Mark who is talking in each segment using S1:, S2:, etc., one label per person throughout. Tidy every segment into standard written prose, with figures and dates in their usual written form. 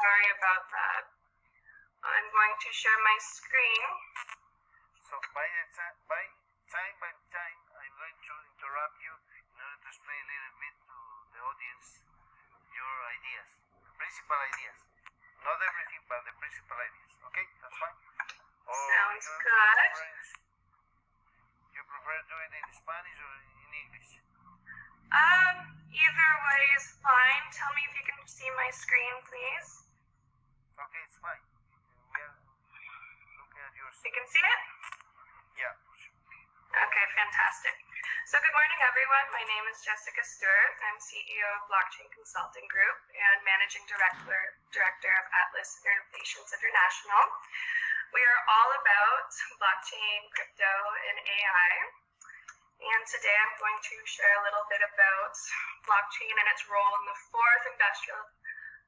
S1: sorry about that. I'm going to share my screen.
S2: So by time, I'm going to interrupt you in order to explain a little bit to the audience your ideas, principal ideas. Not everything, but the principal ideas. Okay, that's fine.
S1: Sounds good.
S2: You prefer to do it in Spanish or in English?
S1: Either way is fine. Tell me if you can see my screen, please.
S2: Okay, it's fine. We are looking at yours.
S1: You can see it?
S2: Yeah.
S1: Okay, fantastic. So good morning, everyone. My name is Jessica Stewart. I'm CEO of Blockchain Consulting Group and Managing Director of Atlas Innovations International. We are all about blockchain, crypto, and AI. And today I'm going to share a little bit about blockchain and its role in the fourth industrial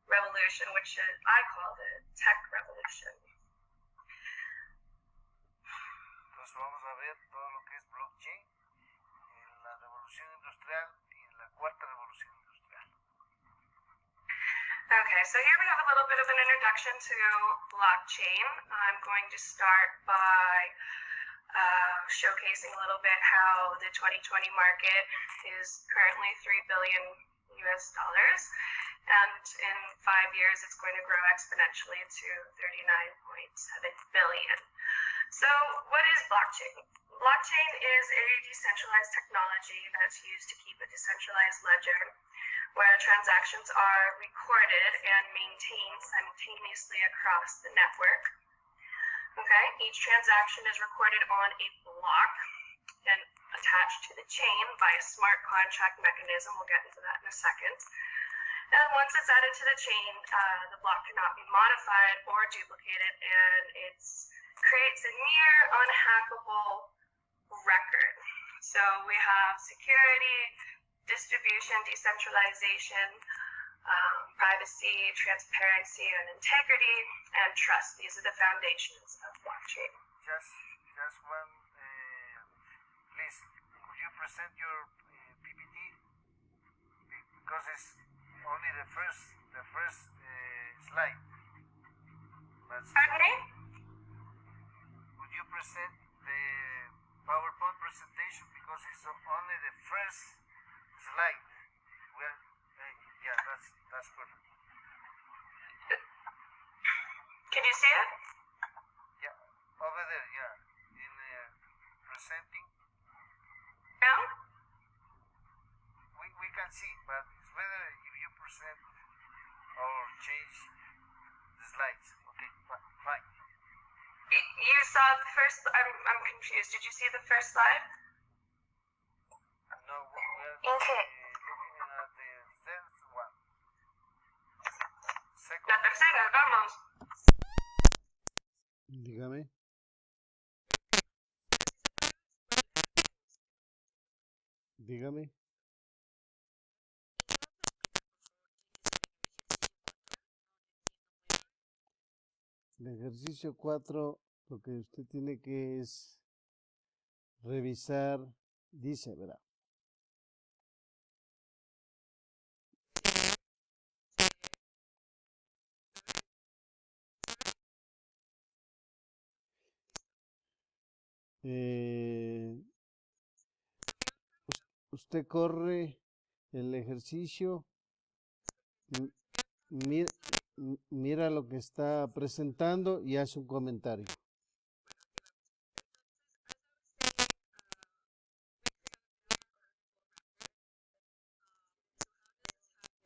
S1: revolution, which I call the tech revolution.
S2: Entonces vamos a ver todo lo que es blockchain en la revolución industrial y en la cuarta revolución industrial.
S1: Okay, so here we have a little bit of an introduction to blockchain. I'm going to start by showcasing a little bit how the 2020 market is currently $3 billion US, and in 5 years it's going to grow exponentially to 39.7 billion. So what is blockchain? Blockchain is a decentralized technology that's used to keep a decentralized ledger where transactions are recorded and maintained simultaneously across the network. Okay, each transaction is recorded on a block and attached to the chain by a smart contract mechanism. We'll get into that in a second. And once it's added to the chain, the block cannot be modified or duplicated, and it creates a near unhackable record. So we have security, distribution, decentralization, privacy, transparency, and integrity, and trust. These are the foundations of blockchain.
S2: Just one, please, could you present your PPT? Because it's only the first slide.
S1: Pardon me?
S2: Would you present the PowerPoint presentation because it's only the first slide? Yeah, that's perfect.
S1: Can you see it?
S2: Yeah, over there, yeah, in presenting.
S1: No?
S2: We can see, but it's better if you present or change the slides. Okay, fine.
S1: You saw the first, I'm confused. Did you see the first slide?
S2: No, we're
S1: Okay.
S2: looking at the third one. Second.
S1: La tercera, vamos.
S3: Dígame. Dígame. El ejercicio 4, lo que usted tiene que es revisar, dice, verá. Usted corre el ejercicio, mira lo que está presentando y hace un comentario.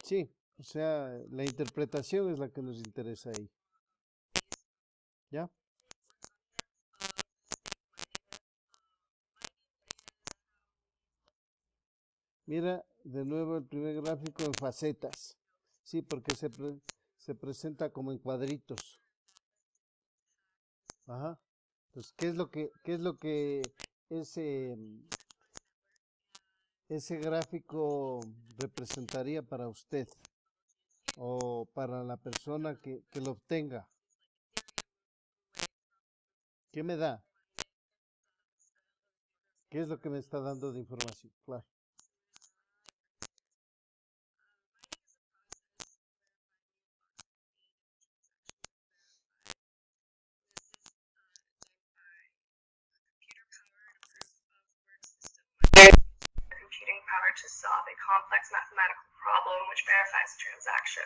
S3: Sí, o sea, la interpretación es la que nos interesa ahí. ¿Ya? Mira de nuevo el primer gráfico en facetas. Sí, porque se presenta como en cuadritos. Ajá. Entonces, ¿qué es lo que ese gráfico representaría para usted o para la persona que lo obtenga? ¿Qué me da? ¿Qué es lo que me está dando de información? Claro.
S1: a complex mathematical problem which verifies a transaction.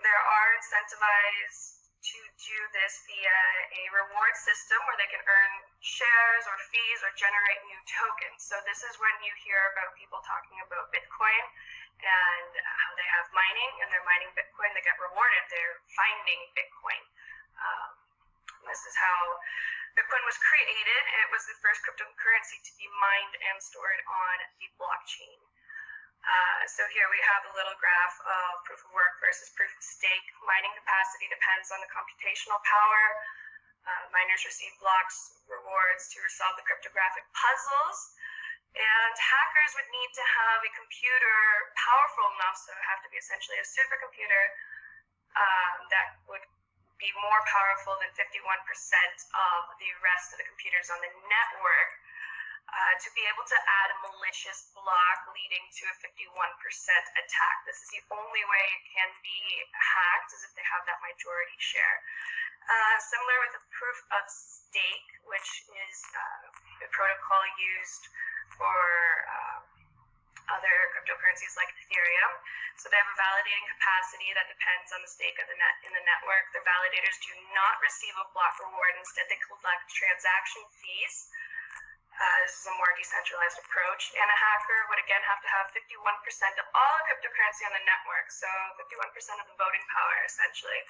S1: There are incentivized to do this via a reward system where they can earn shares or fees or generate new tokens. So this is when you hear about people talking about Bitcoin and how they have mining and they're mining Bitcoin, they get rewarded, they're finding Bitcoin. This is how Bitcoin was created. It was the first cryptocurrency to be mined and stored on the blockchain. So here we have a little graph of proof of work versus proof of stake. Mining capacity depends on the computational power. Miners receive blocks rewards to resolve the cryptographic puzzles. And hackers would need to have a computer powerful enough, so it would have to be essentially a supercomputer that would be more powerful than 51% of the rest of the computers on the network. To be able to add a malicious block leading to a 51% attack. This is the only way it can be hacked, is if they have that majority share. Similar with the proof of stake, which is a protocol used for other cryptocurrencies like Ethereum. So they have a validating capacity that depends on the stake of the in the network. The validators do not receive a block reward. Instead, they collect transaction fees. This is a more decentralized approach. And a hacker would again have to have 51% of all the cryptocurrency on the network. So 51% of the voting power, essentially,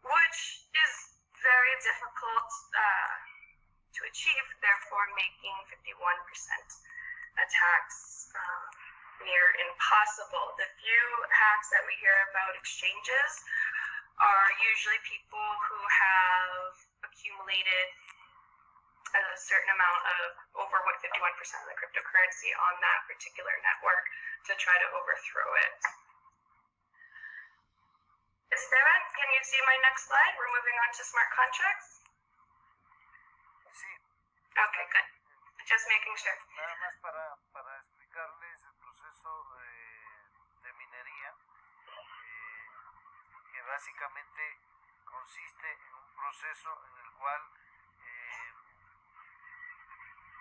S1: which is very difficult to achieve, therefore making 51% attacks near impossible. The few hacks that we hear about exchanges are usually people who have accumulated a certain amount of over 51% of the cryptocurrency on that particular network to try to overthrow it. Esteban, can you see my next slide? We're moving on to smart contracts.
S2: Sí.
S1: Okay, good. Just making sure.
S2: Nada más para explicarles el proceso de minería, que básicamente consiste en un proceso en el cual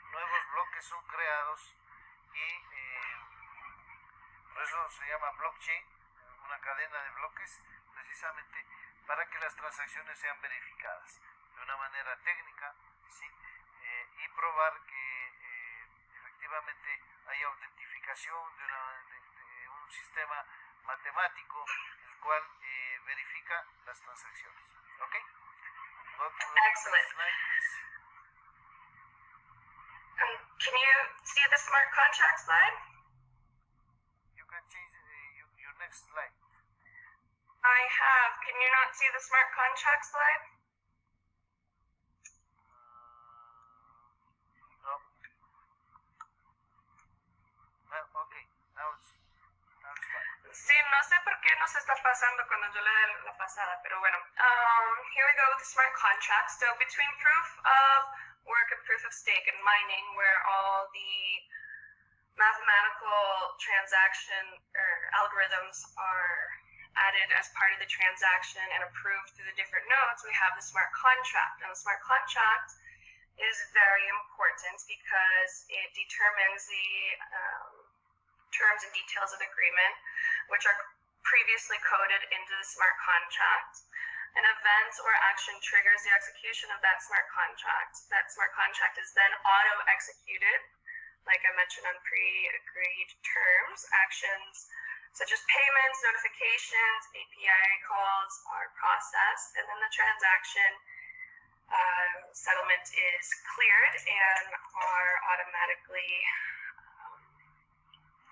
S2: nuevos bloques son creados y por eso se llama blockchain, una cadena de bloques, precisamente para que las transacciones sean verificadas de una manera técnica, ¿sí? Y probar que efectivamente hay autentificación de un sistema matemático el cual verifica las transacciones. ¿Ok?
S1: Excellent.
S2: Slide, please.
S1: Can you see the smart contract slide?
S2: You can change your next slide.
S1: I have. Can you not see the smart contract slide?
S2: No. Okay, now it's fine.
S1: Sí, no sé por qué nos está pasando cuando yo le doy la pasada, pero bueno. Here we go with the smart contracts. So between proof of work and proof of stake and mining, where all the mathematical transaction or algorithms are added as part of the transaction and approved through the different nodes, we have the smart contract. And the smart contract is very important because it determines the terms and details of the agreement, which are previously coded into the smart contract. An event or action triggers the execution of that smart contract. That smart contract is then auto-executed, like I mentioned, on pre-agreed terms. Actions such as payments, notifications, API calls are processed, and then the transaction settlement is cleared and are automatically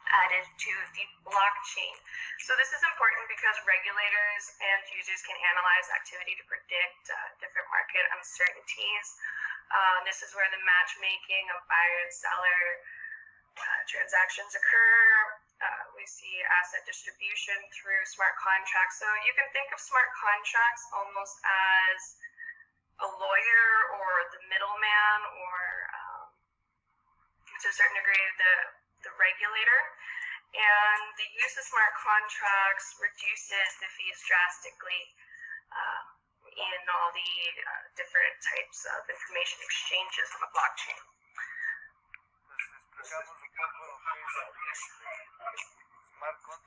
S1: added to the blockchain. So this is important because regulators and users can analyze activity to predict different market uncertainties. This is where the matchmaking of buyer and seller transactions occur. We see asset distribution through smart contracts. So you can think of smart contracts almost as a lawyer or the middleman, or to a certain degree the regulator. And the use of smart contracts reduces the fees drastically in all the different types of information exchanges on the blockchain.
S2: explicamos un poco lo que es el smart contract